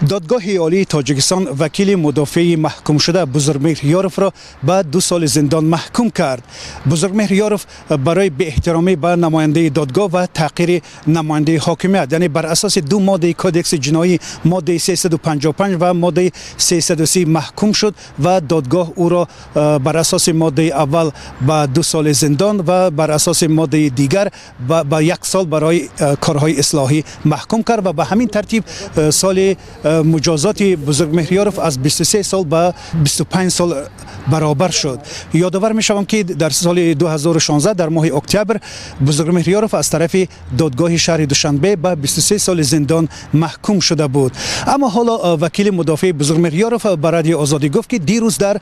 دادگاه عالی تاجیکستان وکیل مدافع محکوم شده بزرگمهر یاروف را به 2 سال زندان محکوم کرد. بزرگمهر یاروف برای بی احترامی به نماینده دادگاه و تحقیر نماینده حاکمیت، یعنی بر اساس 2 ماده کدکس جنایی، ماده 355 و ماده 330 محکوم شد و دادگاه او را بر اساس ماده اول به 2 سال زندان و بر اساس ماده دیگر به 1 سال برای کارهای اصلاحی محکوم کرد و به همین ترتیب سال مجازات بزرگمهر یاروف از 23 سال به 25 سال برابر شد. یادآور می‌شوم که در سال 2016 در ماه اکتبر بزرگمهر یاروف از طرف دادگاه شهر دوشنبه به 23 سال زندان محکوم شده بود. اما حالا وکیل مدافع بزرگمهر یاروف به رادیو آزادی گفت که دیروز در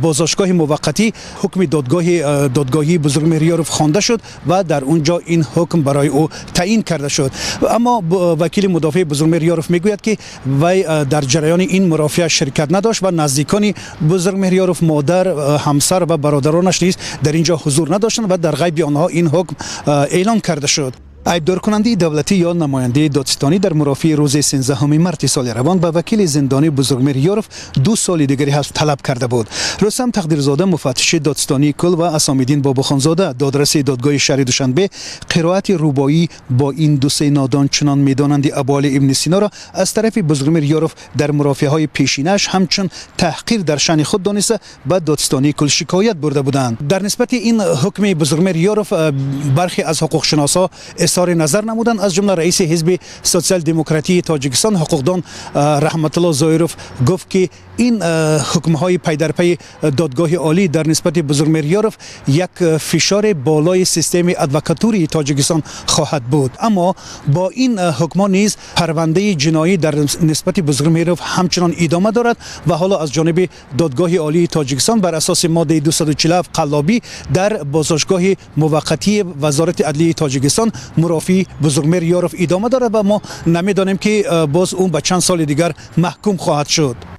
بازداشتگاه موقتی حکم دادگاهی بزرگمهر یاروف خوانده شد و در اونجا این حکم برای او تعیین کرده شد. اما وکیل مدافع بزرگمهر یاروف میگوید که وی در جریان این مرافعه شرکت نداشت و نزدیکان بزرگمهر یاروف، مادر، همسر و برادرانش نیز در اینجا حضور نداشتند و در غیب آنها این حکم اعلام کرده شد. عیبدار کننده دولتی یا نماینده دادستانی در مرافعه روز 13 مارس سال روان به وکیل زندانی بزرگمهر یاروف 2 سال دیگری حبس طلب کرده بود. رستم تقدیرزاده مفتش دادستانی کل و اسام‌الدین باباخانزاده دادرس دادگاه شهر دوشنبه قرائت رباعی با این 2 نادان چنان میدانند ابوال ابن سینا را از طرف بزرگمهر یاروف در مرافعه‌های پیشینش همچون تحقیر در شأن خود دانسته به دادستانی کل شکایت برده بودند. در نسبت این حکم بزرگمهر یاروف برخی از حقوق‌شناسا اظهار نظر نمودند، از جمله رئیس حزب سوسیال دموکراتی تاجیکستان حقوقدان رحمت الله زایروف گفت که این حکم‌های پی در پی دادگاه عالی در نسبت بزرگمهر یاروف یک فشار بالای سیستم ادوکاتوری تاجیکستان خواهد بود. اما با این حکم‌ها نیز پرونده جنایی در نسبت بزرگمهر یاروف همچنان ادامه دارد و حالا از جانب دادگاه عالی تاجیکستان بر اساس ماده 247 قلابی در بازداشتگاه موقتی وزارت عدلیه تاجیکستان مرافع بزرگمهر یاروف ادامه دارد و ما نمی‌دانیم که باز اون به چند سال دیگر محکوم خواهد شد.